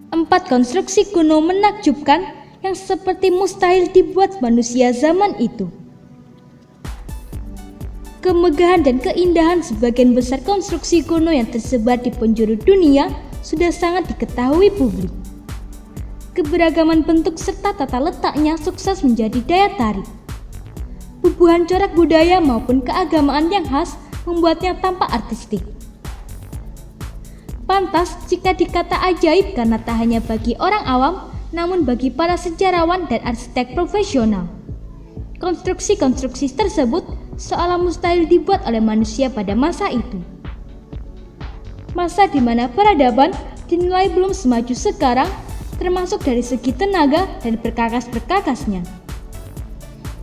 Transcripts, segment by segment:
4 konstruksi kuno menakjubkan yang seperti mustahil dibuat manusia zaman itu. Kemegahan dan keindahan sebagian besar konstruksi kuno yang tersebar di penjuru dunia sudah sangat diketahui publik. Keberagaman bentuk serta tata letaknya sukses menjadi daya tarik. Bubuhan corak budaya maupun keagamaan yang khas membuatnya tampak artistik. Pantas jika dikata ajaib karena tak hanya bagi orang awam, namun bagi para sejarawan dan arsitek profesional. Konstruksi-konstruksi tersebut seolah mustahil dibuat oleh manusia pada masa itu. Masa di mana peradaban dinilai belum semaju sekarang, termasuk dari segi tenaga dan perkakas-perkakasnya.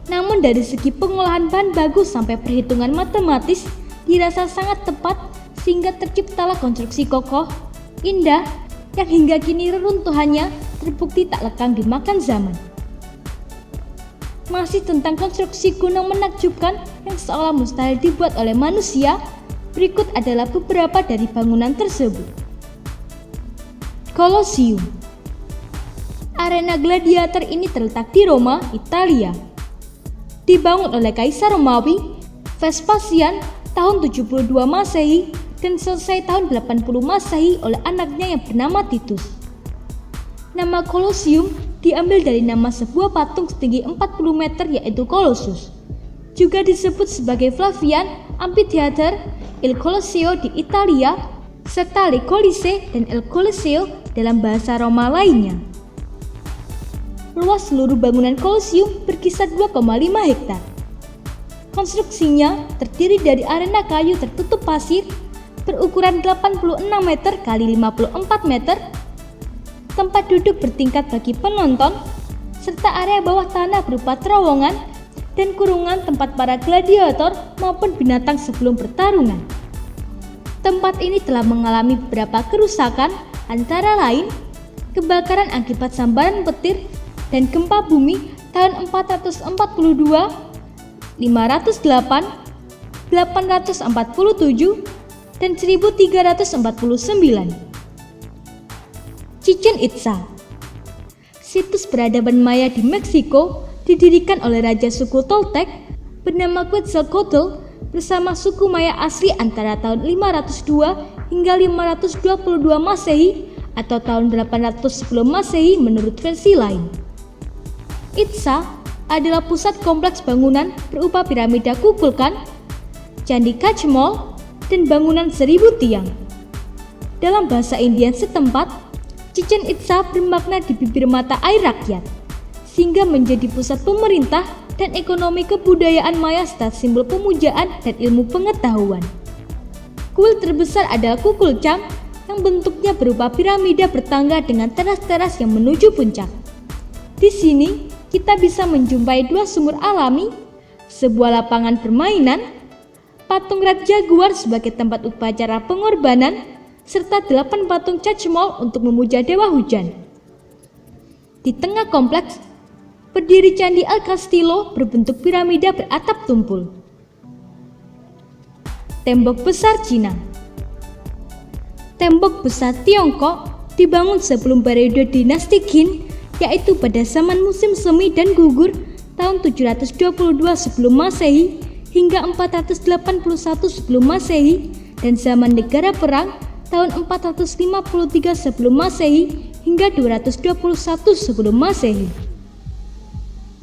Namun dari segi pengolahan bahan baku sampai perhitungan matematis dirasa sangat tepat, sehingga terciptalah konstruksi kokoh, indah, yang hingga kini reruntuhannya terbukti tak lekang dimakan zaman. Masih tentang konstruksi kuno menakjubkan yang seolah mustahil dibuat oleh manusia, berikut adalah beberapa dari bangunan tersebut. Colosseum. Arena gladiator ini terletak di Roma, Italia. Dibangun oleh Kaisar Romawi Vespasian tahun 72 Masehi dan selesai tahun 80 Masehi oleh anaknya yang bernama Titus. Nama Colosseum diambil dari nama sebuah patung setinggi 40 meter yaitu Colossus. Juga disebut sebagai Flavian Amphitheater, Il Colosseo di Italia, serta Le Colisée dan El Coliseo dalam bahasa Roma lainnya. Luas seluruh bangunan Colosseum berkisar 2,5 hektar. Konstruksinya terdiri dari arena kayu tertutup pasir berukuran 86 meter x 54 meter, tempat duduk bertingkat bagi penonton, serta area bawah tanah berupa terowongan dan kurungan tempat para gladiator maupun binatang sebelum pertarungan. Tempat ini telah mengalami beberapa kerusakan, antara lain kebakaran akibat sambaran petir dan gempa bumi tahun 442, 508, 847, dan 1349. Chichén Itzá. Situs peradaban Maya di Meksiko didirikan oleh Raja suku Toltec bernama Quetzalcoatl bersama suku Maya asli antara tahun 502 hingga 522 Masehi atau tahun 800 sebelum Masehi menurut versi lain. Itzá adalah pusat kompleks bangunan berupa piramida Kukulkan, Candi Kachmol, dan bangunan 1000 tiang. Dalam bahasa Indian setempat, Chichén Itzá bermakna di bibir mata air rakyat, sehingga menjadi pusat pemerintah dan ekonomi kebudayaan Maya serta simbol pemujaan dan ilmu pengetahuan. Kuil terbesar adalah Kukulcán yang bentuknya berupa piramida bertangga dengan teras-teras yang menuju puncak. Di sini kita bisa menjumpai 2 sumur alami, sebuah lapangan permainan, patung Rat Jaguar sebagai tempat upacara pengorbanan, serta 8 patung Kachmol untuk memuja dewa hujan. Di tengah kompleks, berdiri Candi El Castillo berbentuk piramida beratap tumpul. Tembok besar Cina. Tembok besar Tiongkok dibangun sebelum periode dinasti Qin, yaitu pada zaman musim semi dan gugur tahun 722 sebelum Masehi hingga 481 sebelum Masehi, dan zaman negara perang tahun 453 sebelum Masehi hingga 221 sebelum Masehi.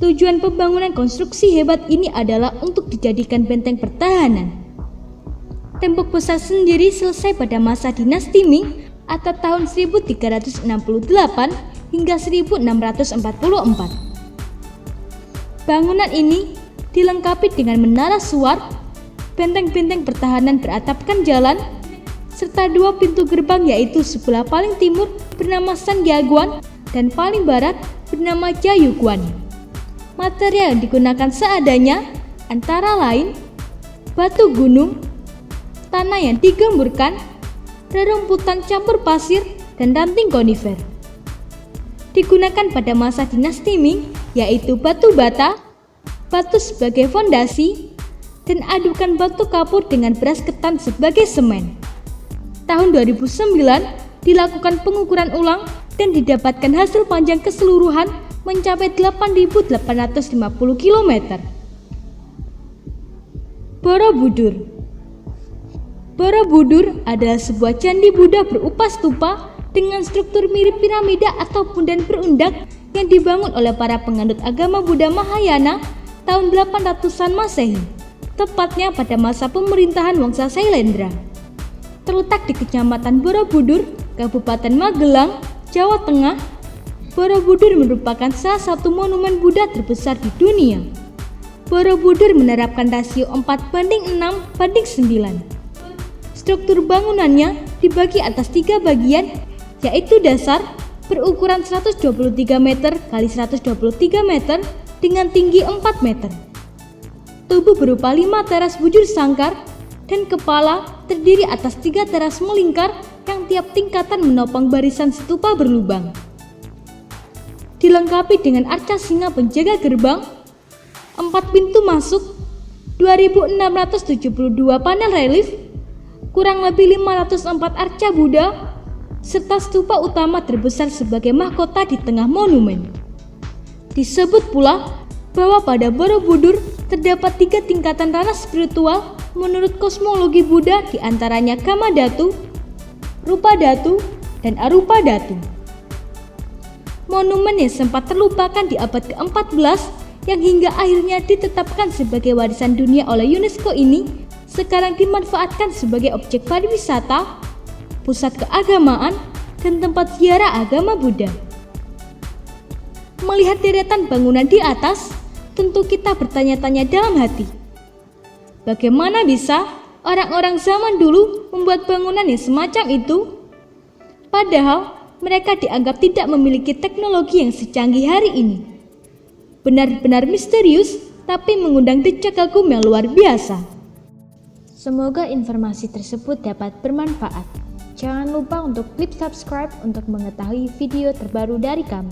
Tujuan pembangunan konstruksi hebat ini adalah untuk dijadikan benteng pertahanan. Tembok besar sendiri selesai pada masa dinasti Ming atau tahun 1368 hingga 1644. Bangunan ini dilengkapi dengan menara suar, benteng-benteng pertahanan beratapkan jalan, serta 2 pintu gerbang yaitu sebelah paling timur bernama Sanggyeguan dan paling barat bernama Jayuguan. Material yang digunakan seadanya antara lain batu gunung, tanah yang digemburkan, rerumputan campur pasir, dan ranting konifer. Digunakan pada masa dinasti Ming yaitu batu bata, batu sebagai fondasi, dan adukan batu kapur dengan beras ketan sebagai semen. Tahun 2009 dilakukan pengukuran ulang dan didapatkan hasil panjang keseluruhan mencapai 8.850 km. Borobudur. Borobudur adalah sebuah candi Buddha berupa stupa dengan struktur mirip piramida atau punden berundak yang dibangun oleh para penganut agama Buddha Mahayana tahun 800-an Masehi, tepatnya pada masa pemerintahan Wangsa Sailendra. Terletak di Kecamatan Borobudur, Kabupaten Magelang, Jawa Tengah, Borobudur merupakan salah satu monumen Buddha terbesar di dunia. Borobudur menerapkan rasio 4:6:9. Struktur bangunannya dibagi atas 3 bagian, yaitu dasar berukuran 123 meter x 123 meter dengan tinggi 4 meter. Tubuh berupa 5 teras bujur sangkar dan kepala terdiri atas 3 teras melingkar yang tiap tingkatan menopang barisan stupa berlubang. Dilengkapi dengan arca singa penjaga gerbang, 4 pintu masuk, 2.672 panel relief, kurang lebih 504 arca Buddha, serta stupa utama terbesar sebagai mahkota di tengah monumen. Disebut pula bahwa pada Borobudur terdapat 3 tingkatan ranah spiritual menurut kosmologi Buddha, diantaranya Kama Dhatu, Rupa Dhatu, dan Arupa Dhatu. Monumen yang sempat terlupakan di abad ke-14 yang hingga akhirnya ditetapkan sebagai warisan dunia oleh UNESCO ini sekarang dimanfaatkan sebagai objek pariwisata, pusat keagamaan, dan tempat ziarah agama Buddha. Melihat deretan bangunan di atas, tentu kita bertanya-tanya dalam hati, bagaimana bisa orang-orang zaman dulu membuat bangunan yang semacam itu? Padahal mereka dianggap tidak memiliki teknologi yang secanggih hari ini. Benar-benar misterius, tapi mengundang decak kagum yang luar biasa. Semoga informasi tersebut dapat bermanfaat. Jangan lupa untuk klik subscribe untuk mengetahui video terbaru dari kami.